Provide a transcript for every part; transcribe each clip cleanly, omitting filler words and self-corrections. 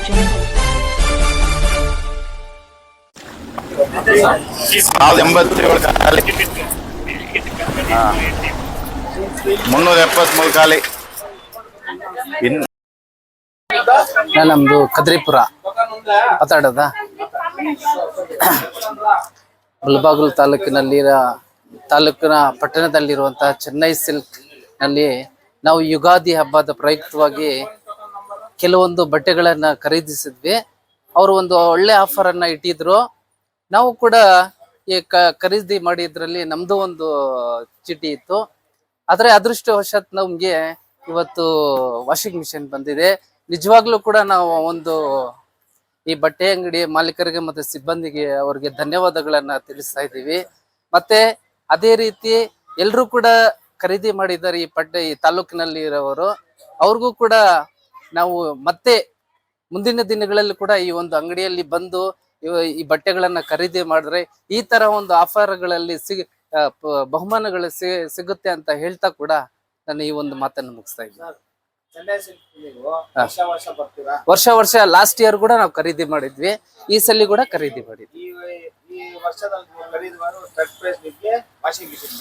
373 ಖಾಲಿ. ನಮ್ದು ಕದ್ರಿಪುರ ಮಾತಾಡೋದ. ಮುಳಬಾಗಿಲು ತಾಲೂಕಿನ ಪಟ್ಟಣದಲ್ಲಿರುವಂತಹ ಚೆನ್ನೈ ಸಿಲ್ಕ್ ನಲ್ಲಿ ನಾವು ಯುಗಾದಿ ಹಬ್ಬದ ಪ್ರಯುಕ್ತವಾಗಿ ಕೆಲವೊಂದು ಬಟ್ಟೆಗಳನ್ನ ಖರೀದಿಸಿದ್ವಿ. ಅವರು ಒಂದು ಒಳ್ಳೆ ಆಫರ್ ಅನ್ನ ಇಟ್ಟಿದ್ರು. ನಾವು ಕೂಡ ಈ ಖರೀದಿ ಮಾಡಿದ್ರಲ್ಲಿ ನಮ್ದು ಒಂದು ಚೀಟಿ ಇತ್ತು. ಆದ್ರೆ ಅದೃಷ್ಟವಶಾತ್ ನಮ್ಗೆ ಇವತ್ತು ವಾಷಿಂಗ್ ಮಿಷಿನ್ ಬಂದಿದೆ. ನಿಜವಾಗ್ಲೂ ಕೂಡ ನಾವು ಒಂದು ಈ ಬಟ್ಟೆ ಅಂಗಡಿ ಮಾಲೀಕರಿಗೆ ಮತ್ತೆ ಸಿಬ್ಬಂದಿಗೆ ಅವರಿಗೆ ಧನ್ಯವಾದಗಳನ್ನ ತಿಳಿಸ್ತಾ ಇದ್ದೀವಿ. ಮತ್ತೆ ಅದೇ ರೀತಿ ಎಲ್ರು ಕೂಡ ಖರೀದಿ ಮಾಡಿದ್ದಾರೆ ಈ ತಾಲೂಕಿನಲ್ಲಿ ಇರೋರು. ಅವ್ರಿಗೂ ಕೂಡ ನಾವು ಮತ್ತೆ ಮುಂದಿನ ದಿನಗಳಲ್ಲಿ ಕೂಡ ಈ ಒಂದು ಅಂಗಡಿಯಲ್ಲಿ ಬಂದು ಈ ಬಟ್ಟೆಗಳನ್ನ ಖರೀದಿ ಮಾಡಿದ್ರೆ ಈ ತರ ಒಂದು ಆಫರ್ಗಳಲ್ಲಿ ಬಹುಮಾನಗಳು ಸಿಗುತ್ತೆ ಅಂತ ಹೇಳ್ತಾ ಕೂಡ ನಾನು ಈ ಒಂದು ಮಾತನ್ನು ಮುಗಿಸ್ತಾ ಇದ್ದೀನಿ. ವರ್ಷ ಲಾಸ್ಟ್ ಇಯರ್ ಕೂಡ ನಾವು ಖರೀದಿ ಮಾಡಿದ್ವಿ. ಈ ಸಲ ಕೂಡ ಖರೀದಿ ಮಾಡಿದ್ವಿ.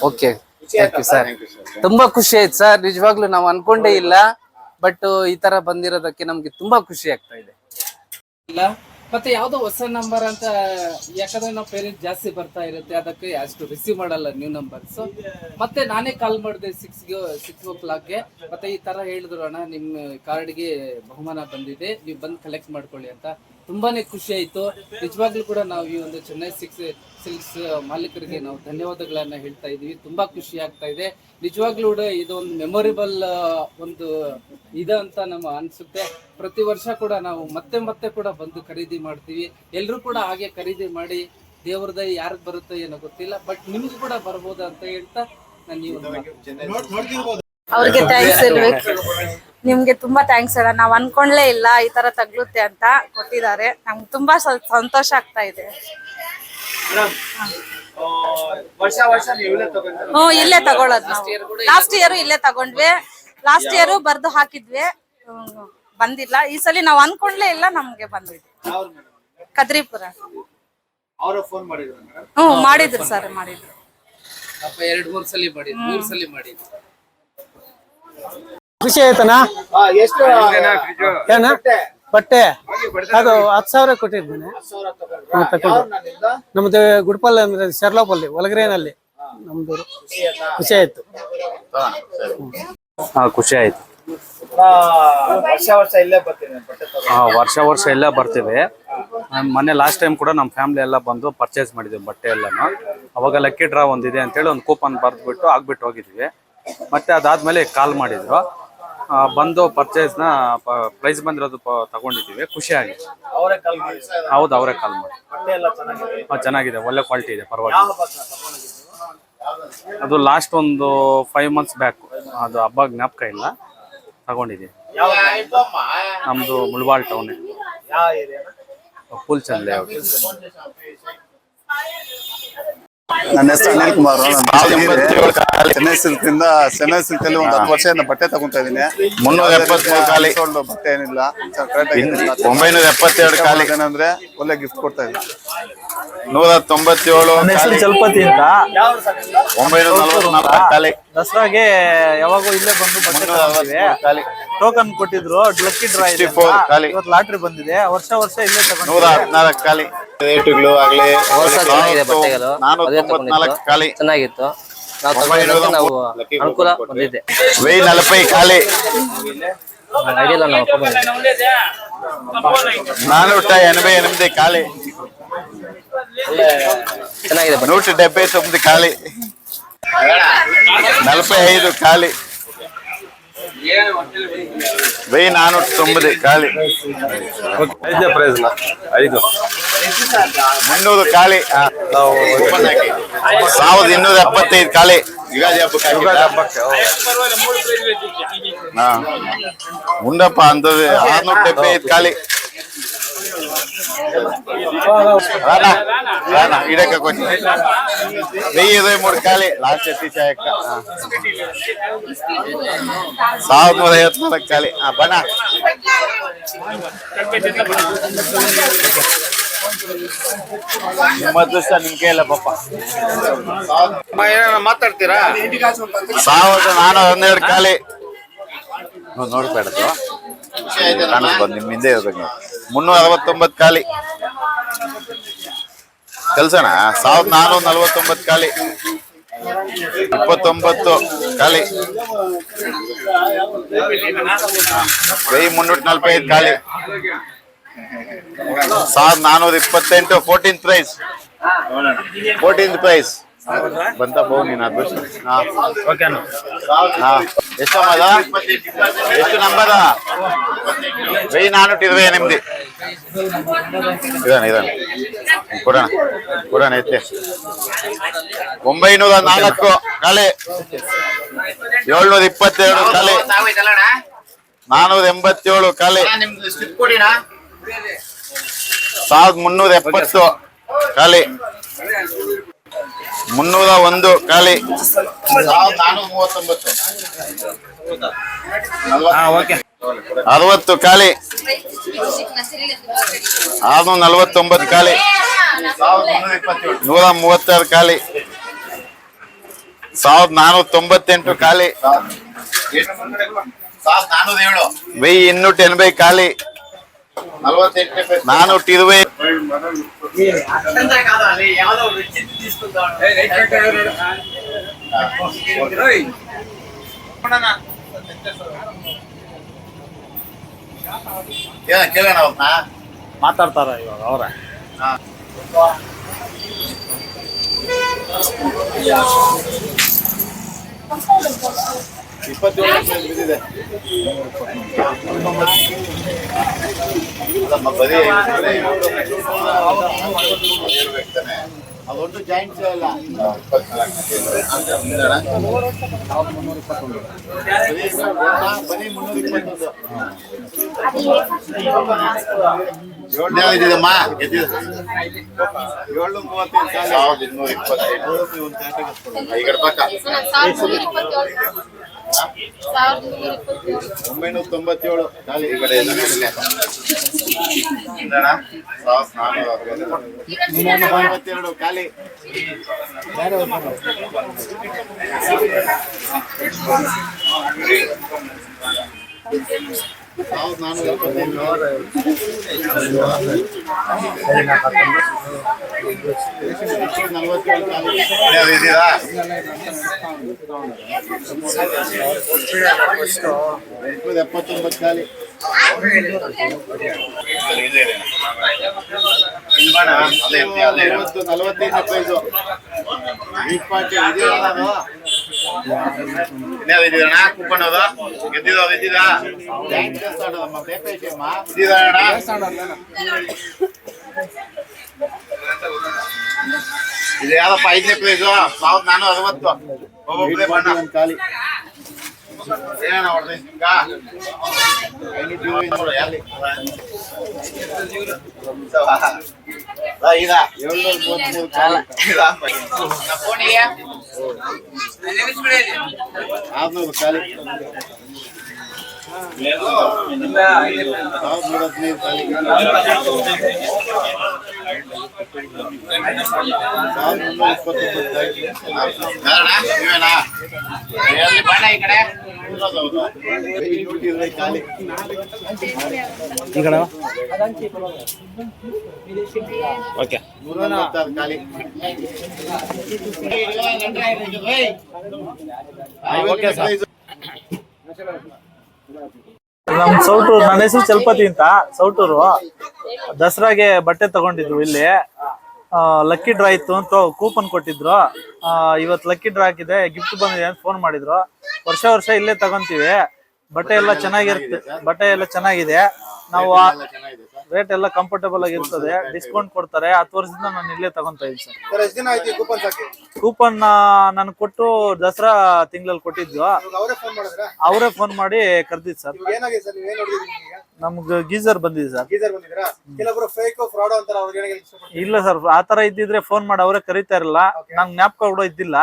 Okay, thank you sir. ತುಂಬಾ ಖುಷಿ ಆಯ್ತು ಸರ್. ನಿಜವಾಗ್ಲೂ ನಾವು ಅನ್ಕೊಂಡೇ ಇಲ್ಲ, ಬಟ್ ಈ ತರ ಬಂದಿರೋದಕ್ಕೆ ನಮ್ಗೆ ತುಂಬಾ ಖುಷಿ ಆಗ್ತಾ ಇದೆ. ಇಲ್ಲ ಮತ್ತೆ ಯಾವ್ದೋ ಹೊಸ ನಂಬರ್ ಅಂತ, ಯಾಕಂದ್ರೆ ನಾವು ಪೇರೆಂಟ್ ಜಾಸ್ತಿ ಬರ್ತಾ ಇರುತ್ತೆ, ಅದಕ್ಕೆ ಅಷ್ಟು ರಿಸೀವ್ ಮಾಡಲ್ಲ ನ್ಯೂ ನಂಬರ್ಸ್. ಮತ್ತೆ ನಾನೇ ಕಾಲ್ ಮಾಡಿದೆ 6 o'clock. ಮತ್ತೆ ಈ ತರ ಹೇಳಿದ್ರು, ಅಣ್ಣ ನಿಮ್ ಕಾರ್ಡ್ಗೆ ಬಹುಮಾನ ಬಂದಿದೆ, ನೀವು ಬಂದು ಕಲೆಕ್ಟ್ ಮಾಡ್ಕೊಳ್ಳಿ ಅಂತ. ತುಂಬಾನೇ ಖುಷಿ ಆಯ್ತು. ನಿಜವಾಗ್ಲೂ ಕೂಡ ನಾವು ಈ ಒಂದು ಚೆನ್ನೈ ಸಿಲ್ಕ್ಸ್ ಮಾಲೀಕರಿಗೆ ನಾವು ಧನ್ಯವಾದಗಳನ್ನ ಹೇಳ್ತಾ ಇದೀವಿ. ತುಂಬಾ ಖುಷಿ ಆಗ್ತಾ ಇದೆ. ನಿಜವಾಗ್ಲೂ ಕೂಡ ಇದೊಂದು ಮೆಮೊರೇಬಲ್ ಒಂದು ಅಂತ ನಮ್ಮ ಅನ್ಸುತ್ತೆ. ಪ್ರತಿ ವರ್ಷ ಕೂಡ ನಾವು ಮತ್ತೆ ಕೂಡ ಬಂದು ಖರೀದಿ ಮಾಡ್ತೀವಿ. ಎಲ್ರು ಕೂಡ ಹಾಗೆ ಖರೀದಿ ಮಾಡಿ, ದೇವ್ರದ ಯಾರಿಗೆ ಬರುತ್ತೋ ಏನೋ ಗೊತ್ತಿಲ್ಲ, ಬಟ್ ನಿಮ್ಗೂ ಕೂಡ ಬರ್ಬೋದು ಅಂತ ಹೇಳ್ತಾ ನಾನು ಅವ್ರಿಗೆ ಥ್ಯಾಂಕ್ಸ್ ಹೇಳ್ಬೇಕು. ನಿಮ್ಗೆ ತುಂಬಾ ಥ್ಯಾಂಕ್ಸ್ ಅಣ್ಣ. ನಾವ್ ಅನ್ಕೊಂಡ್ಲೇ ಇಲ್ಲ ಈ ತರ ತಗ್ಲುತ್ತೆ ಅಂತ ಕೊಟ್ಟಿದ್ದಾರೆ. ನಮ್ಗೆ ತುಂಬಾ ಸಂತೋಷ ಆಗ್ತಾ ಇದೆ. ಇಲ್ಲೇ ತಗೊಳ್ಳೋದು. ಲಾಸ್ಟ್ ಇಯರ್ ಇಲ್ಲೇ ತಗೊಂಡ್ವಿ. ಲಾಸ್ಟ್ ಇಯರ್ ಬರ್ದು ಹಾಕಿದ್ವಿ, ಬಂದಿಲ್ಲ. ಈ ಸಲ ನಾವ್ ಅನ್ಕೊಂಡ್ಲೇ ಇಲ್ಲ, ನಮ್ಗೆ ಬಂದಿದೆ. ಕದ್ರಿಪುರ. ಮಾಡಿದ್ರು ಸರ್, ಮಾಡಿದ್ರು. 2-3 ಸಲ ಮಾಡಿದ್ರು, 3 ಸಲ ಮಾಡಿದ್ರು. ಖುಷಿ ಆಯ್ತನಾ? ಏನ ಬಟ್ಟೆ ಅದು 10,000 ಕೊಟ್ಟಿದ್ದೇನೆ. ನಮ್ದು ಗುಡ್ಪಲ್ಲಿ ಅಂದ್ರೆ ಶರ್ಲಾಪಲ್ಲಿ ಒಳಗರೇನಲ್ಲಿ ನಮ್ದು. ಖುಷಿ ಆಯ್ತು. ಖುಷಿ ಆಯ್ತು. ವರ್ಷ ಇಲ್ಲೇ ಬರ್ತೀವಿ. ಮೊನ್ನೆ ಲಾಸ್ಟ್ ಟೈಮ್ ಕೂಡ ನಮ್ಮ ಫ್ಯಾಮಿಲಿ ಎಲ್ಲ ಬಂದು ಪರ್ಚೇಸ್ ಮಾಡಿದ್ವಿ ಬಟ್ಟೆ ಎಲ್ಲಾನು. ಅವಾಗ ಲಕ್ಕಿ ಡ್ರಾ ಒಂದಿದೆ ಅಂತೇಳಿ ಒಂದು ಕೂಪನ್ ಬರ್ದ್ಬಿಟ್ಟು ಆಗ್ಬಿಟ್ಟು ಹೋಗಿದ್ವಿ. ಮತ್ತೆ ಅದಾದ್ಮೇಲೆ ಕಾಲ್ ಮಾಡಿದ್ರು, ಬಂದು ಪರ್ಚೇಸ್ನ ಪ್ರೈಸ್ ಬಂದಿರೋದು ತಗೊಂಡಿದ್ದೀವಿ. ಖುಷಿ ಆಗಿದೆ. ಹೌದು, ಅವರೇ ಕಾಲ್ ಮಾಡಿ. ಚೆನ್ನಾಗಿದೆ, ಒಳ್ಳೆ ಕ್ವಾಲಿಟಿ ಇದೆ, ಪರವಾಗಿಲ್ಲ. ಅದು ಲಾಸ್ಟ್ ಒಂದು 5 months ಬ್ಯಾಕ್, ಅದು ಹಬ್ಬ ಜ್ಞಾಪಕ ಇಲ್ಲ, ತಗೊಂಡಿದ್ದೀವಿ. ನಮ್ದು ಮುಳಬಾಲ್ ಟೌನ್, ಫುಲ್ ಚಂದ. ನನ್ನ ಹೆಸರು ಅನಿಲ್ ಕುಮಾರ್. ಚೆನ್ನೈ ಸಿಲ್ಕ್ ಇಂದ ಚೆನ್ನೈ ಸಿಲ್ಕ್ ಅಲ್ಲಿ ಒಂದು 10 ವರ್ಷದಿಂದ ಬಟ್ಟೆ ತಗೊಂತಾ ಇದೀನಿ. 373 ಖಾಲಿ ಬಟ್ಟೆ ಏನಿಲ್ಲ, 972 ಖಾಲಿ. ಏನಂದ್ರೆ ಒಳ್ಳೆ ಗಿಫ್ಟ್ ಕೊಡ್ತಾ ಇದ್ದೀನಿ. 197 ಚಲಪತಿ ಅಂತ 944 ಖಾಲಿ. ದಸರಾಗೆ ಯಾವಾಗೂ ಇಲ್ಲೇ ಬಂದು ಬಟ್ಟೆ ಖಾಲಿ. ಟೋಕನ್ ಕೊಟ್ಟಿದ್ರು, ಲಕ್ಕಿ ಡ್ರಾ ಇದೆ. ಇವತ್ತು ಲಾಟ್ರಿ ಬಂದಿದೆ. ವರ್ಷ ಇಲ್ಲೇ ತಗೊಂಡು 114 ಖಾಲಿ. ರೇಟುಗಳು ಆಗ್ಲಿ ಬಟ್ಟೆಗಳು 494 ಖಾಲಿ. ಚೆನ್ನಾಗಿತ್ತು. ನಾವು ಅನುಕೂಲ ಬಂದಿದೆ. 1040 ಖಾಲಿ. 488 ಖಾಲಿ. ಚೆನ್ನಾಗಿದೆ. 179 ಖಾಲಿ. 45 ಖಾಲಿ. 1409 ಖಾಲಿ. 300 ಖಾಲಿ. 1275 ಖಾಲಿ. ಯುಗಾದಿ ಹಬ್ಬಕ್ಕೆ ಉಂಡಪ್ಪ ಅಂತದ್ದು 675 ಖಾಲಿ. ಇಡಕ್ಕೆ ಕೊಚ್ಚಿ 1023 ಖಾಲಿ. ಲಾಸ್ಟ್ ಎತ್ತಿ ಚಾಯಕ್ಕ 1154 ಖಾಲಿ. ಬಣ್ಣ ನಿಮ್ಮ ಅದೃಷ್ಟ ನಿಮ್ ಕೈಯಲ್ಲ ಪಾಪ. ಮಾತಾಡ್ತೀರಾ? 1412 ಖಾಲಿ. ನೋಡ್ಬೇಡ ಬಂದು ನಿಮ್ ಹಿಂದೆ ಇರ್ಬೇಕು ನೀವು. 369 ಖಾಲಿ ಕೆಲ್ಸಣ. 1449 ಖಾಲಿ. 29 ಖಾಲಿ. 1345 ಖಾಲಿ. 1428 14th ಪ್ರೈಸ್. 14th ಪ್ರೈಸ್ ಬಂತ ಬಹು ನೀನು ಅದೃಷ್ಟ. ಎಷ್ಟಮ್ಮದ ಎಷ್ಟು ನಂಬರ? 1428 ಇದಾನೆ ಕೊಡೋಣ ಎತ್ತೆ. 904 ಖಾಲಿ. 722 ಖಾಲಿ. 487 ಖಾಲಿ. 1370 ಖಾಲಿ. 301 ಖಾಲಿ. 60 ಖಾಲಿ. 649 ಖಾಲಿ. 136 ಖಾಲಿ. 1498 ಖಾಲಿ. 1280 ಖಾಲಿ. 420 ಕೇಳೋಣ ಅವ್ರನ್ನ. ಮಾತಾಡ್ತಾರ ಇವಾಗ ಅವ್ರ. ಅದೊಂದು ಜಾಯಿಂಟ್ಸ್ ಅಲ್ಲ. ಬರೀ 321. ಏಳನೇದಿದಮ್ಮ ಗೆದ್ದಿದೆ. 735 ಈ ಕಡೆ ಪಕ್ಕ 997 ಖಾಲಿ. ಈ ಕಡೆ 1452 ಖಾಲಿ. 79 ಖಾಲಿ. 45 ಪ್ರೈಸು. ಕೂಪನ್ ಅದು ಗೆದ್ದಿದ ಗೆದ್ದಿದ ಇದು ಯಾವ್ದಪ್ಪ? 5ನೇ ಪ್ರೈಸು. 1460 ಒಬ್ಬೊಬ್ಬರೇ ಬಣ್ಣ ಖಾಲಿ. ಏನಣ್ಣ ಹೊಡೆದ ಈಗ 733 ಖಾಲಿ. 600 ಖಾಲಿ. 1015 ಖಾಲಿ. 1120 ಖಾಲಿ. ಈ ಕಡೆ ಓಕೆ. 146 ಖಾಲಿ. Okay sir. ನಮ್ ಸೌಟೂರು, ನನ್ನ ಹೆಸರು ಚಲಪತಿ ಅಂತ, ಸೌಟೂರು. ದಸರಾಗೆ ಬಟ್ಟೆ ತಗೊಂಡಿದ್ರು ಇಲ್ಲಿ. ಲಕ್ಕಿ ಡ್ರಾ ಇತ್ತು ಅಂತ ಕೂಪನ್ ಕೊಟ್ಟಿದ್ರು. ಇವತ್ತು ಲಕ್ಕಿ ಡ್ರಾ ಹಾಕಿದೆ, ಗಿಫ್ಟ್ ಬಂದಿದೆ ಅಂತ ಫೋನ್ ಮಾಡಿದ್ರು. ವರ್ಷ ಇಲ್ಲೇ ತಗೊಂತೀವಿ. ಬಟ್ಟೆ ಎಲ್ಲ ಚೆನ್ನಾಗಿದೆ. ನಾವು ರೇಟ್ ಎಲ್ಲ ಕಂಫರ್ಟಬಲ್ ಆಗಿರ್ತದೆ. ಡಿಸ್ಕೌಂಟ್ ಕೊಡ್ತಾರೆ. 10 ವರ್ಷದಿಂದ ನಾನು ಇಲ್ಲೇ ತಗೊಂತಾ ಇದ್ದೀನಿ ಸರ್. ಕೂಪನ್ ನನ್ ಕೊಟ್ಟು ದಸರಾ ತಿಂಗಳಲ್ಲಿ ಕೊಟ್ಟಿದ್ದು. ಅವರೇ ಫೋನ್ ಮಾಡಿ ಕರ್ದಿದ್ ಸರ್. ನಮ್ಗೆ ಗೀಸರ್ ಬಂದಿದೆ ಸರ್. ಇಲ್ಲ ಸರ್, ಆತರ ಇದ್ದಿದ್ರೆ ಫೋನ್ ಮಾಡಿ ಅವರೇ ಕರೀತಾ ಇರಲ್ಲ. ನಂಗೆ ಜ್ಞಾಪಕ ಕೂಡ ಇದ್ದಿಲ್ಲ.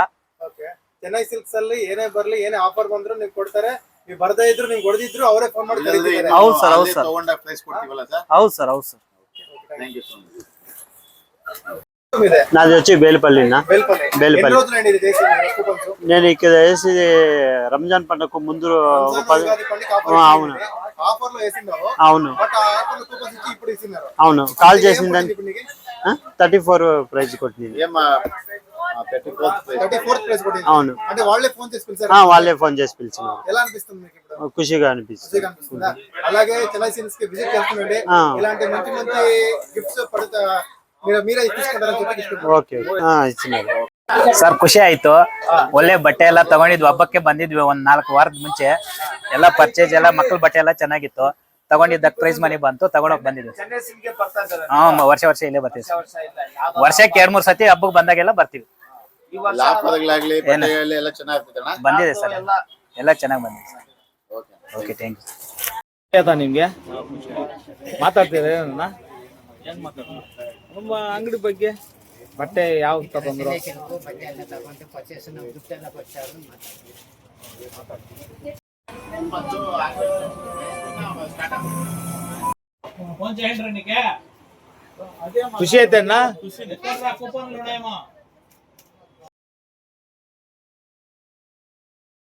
ಚೆನ್ನೈ ಸಿಲ್ಕ್ಸ್ ಅಲ್ಲಿ ಏನೇ ಬರ್ಲಿ, ಏನೇ ಆಫರ್ ಬಂದ್ರು ನೀವು ಕೊಡ್ತಾರೆ. ನೀವು ಬರ್ದೇ ಇದ್ರು ನಿಮ್ಗೆ ಹೊಡೆದಿದ್ರು ಅವರೇ ಫೋನ್ ಮಾಡಿ ಕರೀತಿದ್ದಾರೆ. ಹೌದು ಸರ್, ಹೌದು ಸರ್. ತಗೊಂಡಾಗ ಪ್ರೈಸ್ ಕೊಡ್ತೀವಲ್ಲ ಸರ್. ಹೌದು ಸರ್, ಹೌದು sir. Thank you so much. ಇದೆ నాది వచ్చి బేల్పల్లినా బెల్పల్లి. బెల్పల్లి. ఎన్ని రోజులండి ఇది చేసి కూపన్స్? నేను ఇక్కడ వేసి రంజాన్ పండుగకు ముందు ఒక 10 ఉగాది పండుగ ఆఫర్ అవును ఆఫర్ లో వేసిందావు. అవును బట్ ఆ ఆఫర్ లో కూపన్స్ ఇచ్చి ఇప్పుడు ఇస్తున్నారు. అవును కాల్ ఏం చేసిందని పడింది ఇప్పుడు నీకు? 34 ప్రైజ్ కొట్టింది. ఏమా 34th ప్రైస్. 34th ప్రైస్ కొట్టింది. అవును. అంటే వాళ్ళే ఫోన్ చేసి పిలిచారు. వాళ్ళే ఫోన్ చేసి పిలిచినారు. ఎలా అనిపిస్తుంది మీకు ఇప్పుడు? ఖుషిగా అనిపిస్తుంది. ఖుషిగా అనిపిస్తుందా? అలాగే చెన్నై సిల్క్స్ కి విజిట్ చేస్తుండండి. ఆ. ఇలాంటి మంచి మంచి గిఫ్ట్స్ పడతా మీరే తీసుకుంటారని చెప్పి ఇష్టం. ఓకే ఇచ్చినారు. ಸರ್ ಖುಷಿ ಆಯ್ತು. ಒಳ್ಳೆ ಬಟ್ಟೆ ಎಲ್ಲ ತಗೊಂಡಿದ್ವಿ, ಹಬ್ಬಕ್ಕೆ ಬಂದಿದ್ವಿ ಒಂದ್ 4 ವಾರದ ಮುಂಚೆ. ಎಲ್ಲ ಪರ್ಚೇಸ್ ಎಲ್ಲ ಮಕ್ಳ ಬಟ್ಟೆ ಎಲ್ಲ ಚೆನ್ನಾಗಿತ್ತು. ತಗೊಂಡಿದ್ದಕ್ಕೆ ಪ್ರೈಸ್ ಮನಿ ಬಂತು, ತಗೊಂಡೋಗ್ ಬಂದಿದ್ವಿ. ವರ್ಷ ಇಲ್ಲೇ ಬರ್ತೀವಿ. ವರ್ಷಕ್ಕೆ 2-3 ಸತಿ ಹಬ್ಬಕ್ಕೆ ಬಂದಾಗೆಲ್ಲ ಬರ್ತೀವಿ. ಲಾಭಗಳಾಗ್ಲಿ ಬಟ್ಟೆಗಳಲ್ಲಿ ಎಲ್ಲ ಚೆನ್ನಾಗಿರ್ತದಣ್ಣ. ಬಂದಿದೆ ಸರ್, ಎಲ್ಲ ಚೆನ್ನಾಗಿ ಬಂದಿದೆ ಸರ್. Okay, thank you. ನಿಮ್ಗೆ ಮಾತಾಡ್ತೀರ ಏನ್ ಮಾತಾಡ್ತೀರ? ನಮ್ಮ ಅಂಗಡಿ ಬಗ್ಗೆ ಬಟ್ಟೆ ಯಾವ ತಗೊಂಡ್ರು? ಖುಷಿ ಐತೆನಾ?